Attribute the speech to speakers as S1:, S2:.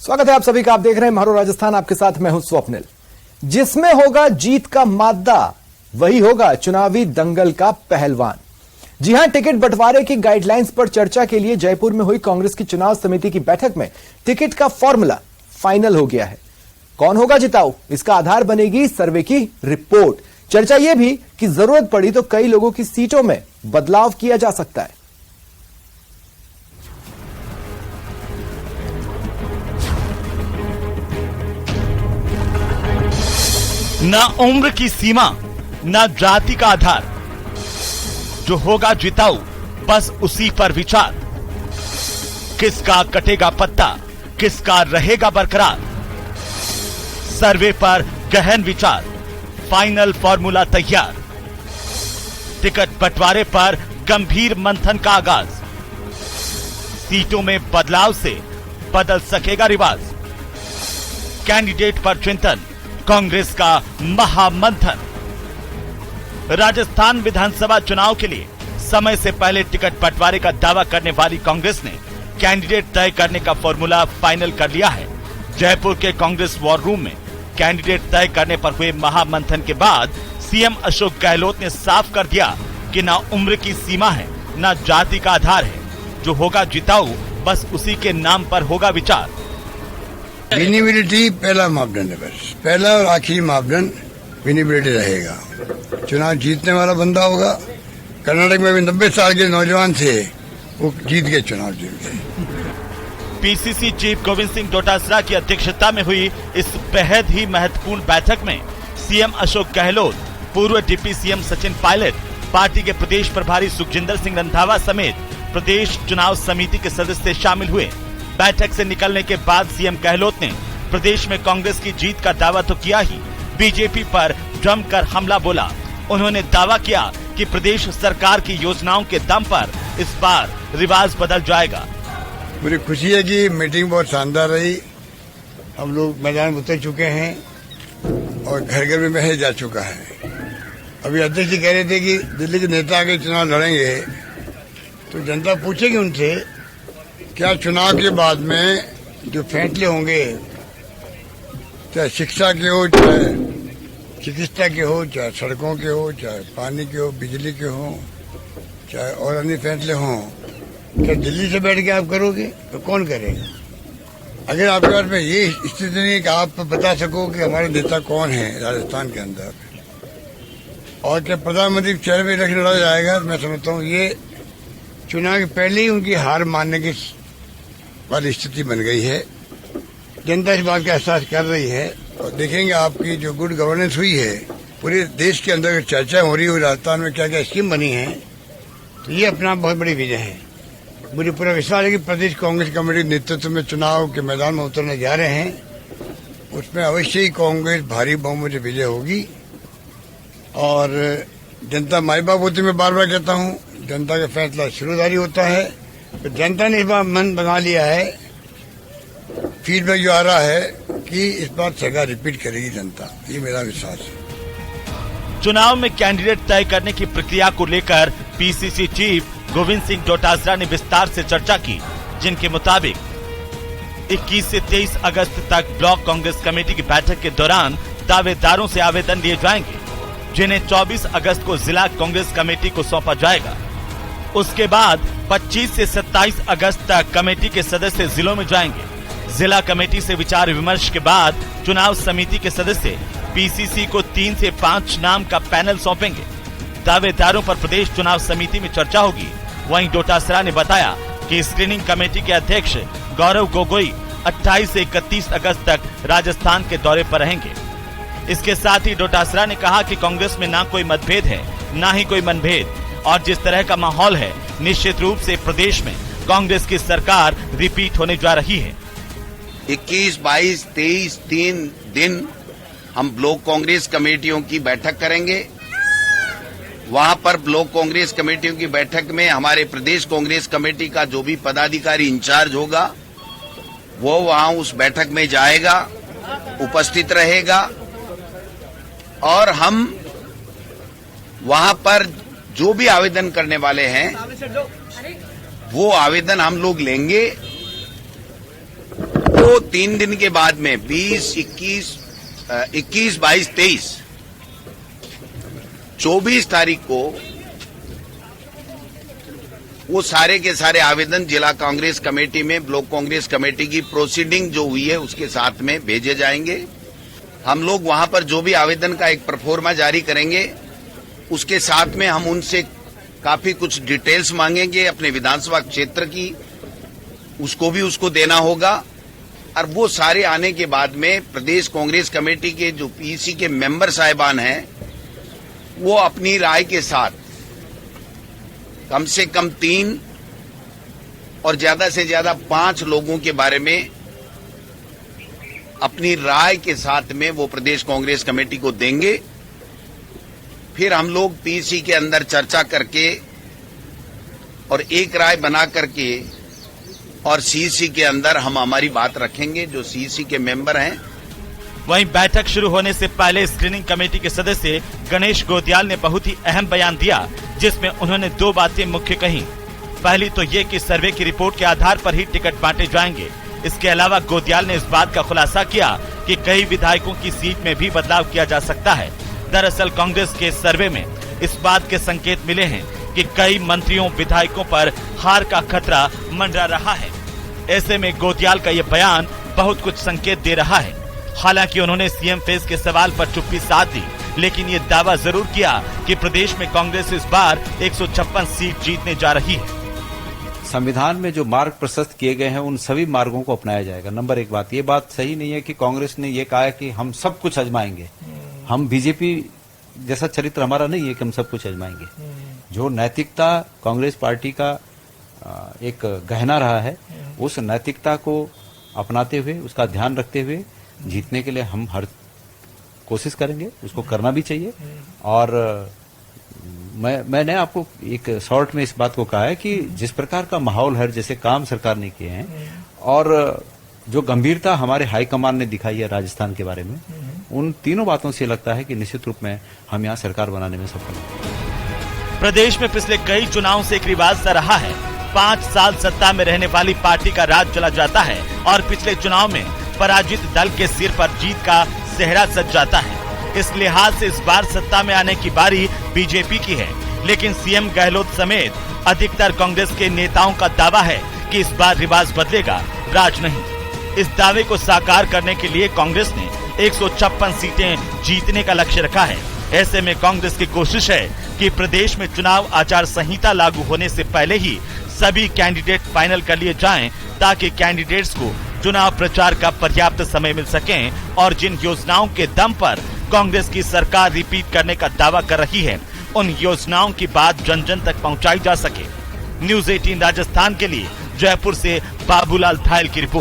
S1: स्वागत है आप सभी का। आप देख रहे हैं महारो राजस्थान, आपके साथ मैं हूं स्वप्निल। जिसमें होगा जीत का मादा, वही होगा चुनावी दंगल का पहलवान। जी हां, टिकट बंटवारे की गाइडलाइंस पर चर्चा के लिए जयपुर में हुई कांग्रेस की चुनाव समिति की बैठक में टिकट का फॉर्मूला फाइनल हो गया है। कौन होगा जिताऊ, इसका आधार बनेगी सर्वे की रिपोर्ट। चर्चा यह भी कि जरूरत पड़ी तो कई लोगों की सीटों में बदलाव किया जा सकता है।
S2: ना उम्र की सीमा, ना जाति का आधार, जो होगा जिताऊ बस उसी पर विचार। किसका कटेगा पत्ता, किसका रहेगा बरकरार, सर्वे पर गहन विचार, फाइनल फॉर्मूला तैयार। टिकट बंटवारे पर गंभीर मंथन का आगाज, सीटों में बदलाव से बदल सकेगा रिवाज। कैंडिडेट पर चिंतन, कांग्रेस का महामंथन। राजस्थान विधानसभा चुनाव के लिए समय से पहले टिकट बंटवारे का दावा करने वाली कांग्रेस ने कैंडिडेट तय करने का फॉर्मूला फाइनल कर लिया है। जयपुर के कांग्रेस वॉर रूम में कैंडिडेट तय करने पर हुए महामंथन के बाद सीएम अशोक गहलोत ने साफ कर दिया कि ना उम्र की सीमा है, ना जाति का आधार है, जो होगा जिताऊ बस उसी के नाम पर होगा विचार।
S3: विनिबिलिटी पहला मापदंड है, बस पहला और आखिरी मापदंड विनिबिलिटी रहेगा। चुनाव जीतने वाला बंदा होगा। कर्नाटक में भी 90 साल के नौजवान थे, वो जीत गए, चुनाव जीत गए।
S2: पीसीसी चीफ गोविंद सिंह डोटासरा की अध्यक्षता में हुई इस बेहद ही महत्वपूर्ण बैठक में सीएम अशोक गहलोत, पूर्व deputy CM Sachin Pilot, party के प्रदेश प्रभारी सुखजिंदर सिंह रंधावा समेत प्रदेश चुनाव समिति के सदस्य शामिल हुए। बैठक से निकलने के बाद सीएम गहलोत ने प्रदेश में कांग्रेस की जीत का दावा तो किया ही, बीजेपी पर जमकर हमला बोला। उन्होंने दावा किया कि प्रदेश सरकार की योजनाओं के दम पर इस बार रिवाज बदल जाएगा।
S3: मुझे खुशी है कि मीटिंग बहुत शानदार रही। हम लोग मैदान में उतर चुके हैं और घर घर में मैसेज जा चुका है। अभी अध्यक्ष जी कह रहे थे कि दिल्ली के नेता आगे चुनाव लड़ेंगे तो जनता पूछेगी उनसे, क्या चुनाव के बाद में जो फैसले होंगे, चाहे शिक्षा के हो, चाहे चिकित्सा के हो, चाहे सड़कों के हो, चाहे पानी के हो, बिजली के हो, चाहे और अन्य फैसले हों, क्या दिल्ली से बैठ के आप करोगे तो कौन करेगा? अगर आपके पास में ये स्थिति नहीं कि आप बता सको कि हमारे नेता कौन है राजस्थान के अंदर, और क्या प्रधानमंत्री के चेहरे पर इलेक्शन लड़ा जाएगा, मैं समझता हूँ ये चुनाव के पहले ही उनकी हार मानने की वाली स्थिति बन गई है। जनता इस बात का एहसास कर रही है और देखेंगे आपकी जो गुड गवर्नेंस हुई है, पूरे देश के अंदर चर्चा हो रही है राजस्थान में क्या क्या स्कीम बनी है, तो ये अपना बहुत बड़ी विजय है। मुझे पूरा विश्वास है कि प्रदेश कांग्रेस कमेटी नेतृत्व में चुनाव के मैदान में उतरने जा रहे हैं, उसमें अवश्य ही कांग्रेस भारी बहुमत से विजय होगी। और जनता माई बाप होती, मैं बार बार कहता हूँ, जनता का फैसला शुरूदारी होता है। तो जनता ने इस बार मन बना लिया है, फीडबैक जो आ रहा है कि इस बार सरकार रिपीट करेगी जनता, ये मेरा विश्वास है।
S2: चुनाव में कैंडिडेट तय करने की प्रक्रिया को लेकर पीसीसी चीफ गोविंद सिंह डोटासरा ने विस्तार से चर्चा की, जिनके मुताबिक 21 से 23 अगस्त तक ब्लॉक कांग्रेस कमेटी की बैठक के दौरान दावेदारों से आवेदन लिए जाएंगे, जिन्हें 24 अगस्त को जिला कांग्रेस कमेटी को सौंपा जाएगा। उसके बाद 25 से 27 अगस्त तक कमेटी के सदस्य जिलों में जाएंगे। जिला कमेटी से विचार विमर्श के बाद चुनाव समिति के सदस्य पीसीसी को 3 से 5 नाम का पैनल सौंपेंगे। दावेदारों पर प्रदेश चुनाव समिति में चर्चा होगी। वहीं डोटासरा ने बताया कि स्क्रीनिंग कमेटी के अध्यक्ष गौरव गोगोई 28 से 31 अगस्त तक राजस्थान के दौरे पर रहेंगे। इसके साथ ही डोटासरा ने कहा कि कांग्रेस में ना कोई मतभेद है, ना ही कोई मनभेद, और जिस तरह का माहौल है, निश्चित रूप से प्रदेश में कांग्रेस की सरकार रिपीट होने जा रही है।
S4: 21, 22, 23 3 दिन हम ब्लॉक कांग्रेस कमेटियों की बैठक करेंगे। वहां पर ब्लॉक कांग्रेस कमेटियों की बैठक में हमारे प्रदेश कांग्रेस कमेटी का जो भी पदाधिकारी इंचार्ज होगा, वो वहां उस बैठक में जाएगा, उपस्थित रहेगा, और हम वहां पर जो भी आवेदन करने वाले हैं वो आवेदन हम लोग लेंगे वो 3 दिन के बाद में 20, 21, 22, 23, 24 तारीख को वो सारे के सारे आवेदन जिला कांग्रेस कमेटी में ब्लॉक कांग्रेस कमेटी की प्रोसीडिंग जो हुई है उसके साथ में भेजे जाएंगे। हम लोग वहां पर जो भी आवेदन का एक परफॉर्मा जारी करेंगे उसके साथ में हम उनसे काफी कुछ डिटेल्स मांगेंगे अपने विधानसभा क्षेत्र की, उसको देना होगा। और वो सारे आने के बाद में प्रदेश कांग्रेस कमेटी के जो पीसी के मेंबर साहिबान हैं वो अपनी राय के साथ कम से कम 3 और ज्यादा से ज्यादा 5 लोगों के बारे में अपनी राय के साथ में वो प्रदेश कांग्रेस कमेटी को देंगे। फिर हम लोग पीसी के अंदर चर्चा करके और एक राय बना करके और सीसी के अंदर हम हमारी बात रखेंगे जो सीसी के मेंबर हैं।
S2: वहीं बैठक शुरू होने से पहले स्क्रीनिंग कमेटी के सदस्य गणेश गोदियाल ने बहुत ही अहम बयान दिया, जिसमें उन्होंने 2 बातें मुख्य कही। पहली तो ये कि सर्वे की रिपोर्ट के आधार पर ही टिकट बांटे जाएंगे। इसके अलावा गोदियाल ने इस बात का खुलासा किया कि कई विधायकों की सीट में भी बदलाव किया जा सकता है। दरअसल कांग्रेस के सर्वे में इस बात के संकेत मिले हैं कि कई मंत्रियों विधायकों पर हार का खतरा मंडरा रहा है। ऐसे में गोदियाल का ये बयान बहुत कुछ संकेत दे रहा है। हालांकि उन्होंने सीएम फेस के सवाल पर चुप्पी साध दी, लेकिन ये दावा जरूर किया कि प्रदेश में कांग्रेस इस बार 156 सीट जीतने जा रही है।
S5: संविधान में जो मार्ग प्रशस्त किए गए हैं उन सभी मार्गों को अपनाया जाएगा। नंबर 1 बात, ये बात सही नहीं है कि कांग्रेस ने ये कहा है कि हम सब कुछ आजमाएंगे। हम बीजेपी जैसा चरित्र हमारा नहीं है कि हम सब कुछ आजमाएंगे। जो नैतिकता कांग्रेस पार्टी का एक गहना रहा है, उस नैतिकता को अपनाते हुए, उसका ध्यान रखते हुए जीतने के लिए हम हर कोशिश करेंगे, उसको करना भी चाहिए। और मैंने आपको एक शॉर्ट में इस बात को कहा है कि जिस प्रकार का माहौल है, जैसे काम सरकार ने किए हैं और जो गंभीरता हमारे हाईकमान ने दिखाई है राजस्थान के बारे में, उन तीनों बातों से लगता है कि निश्चित रूप में हम यहाँ सरकार बनाने में सफल होंगे।
S2: प्रदेश में पिछले कई चुनावों से एक रिवाज सा रहा है, 5 साल सत्ता में रहने वाली पार्टी का राज चला जाता है और पिछले चुनाव में पराजित दल के सिर पर जीत का सेहरा सज जाता है। इस लिहाज से इस बार सत्ता में आने की बारी बीजेपी की है, लेकिन सीएम गहलोत समेत अधिकतर कांग्रेस के नेताओं का दावा है कि इस बार रिवाज बदलेगा, राज नहीं। इस दावे को साकार करने के लिए कांग्रेस ने 156 सीटें जीतने का लक्ष्य रखा है। ऐसे में कांग्रेस की कोशिश है कि प्रदेश में चुनाव आचार संहिता लागू होने से पहले ही सभी कैंडिडेट फाइनल कर लिए जाएं, ताकि कैंडिडेट्स को चुनाव प्रचार का पर्याप्त समय मिल सके और जिन योजनाओं के दम पर कांग्रेस की सरकार रिपीट करने का दावा कर रही है, उन योजनाओं की बात जन जन तक पहुंचाई जा सके। न्यूज़ 18 राजस्थान के लिए जयपुर से बाबूलाल धायल की रिपोर्ट।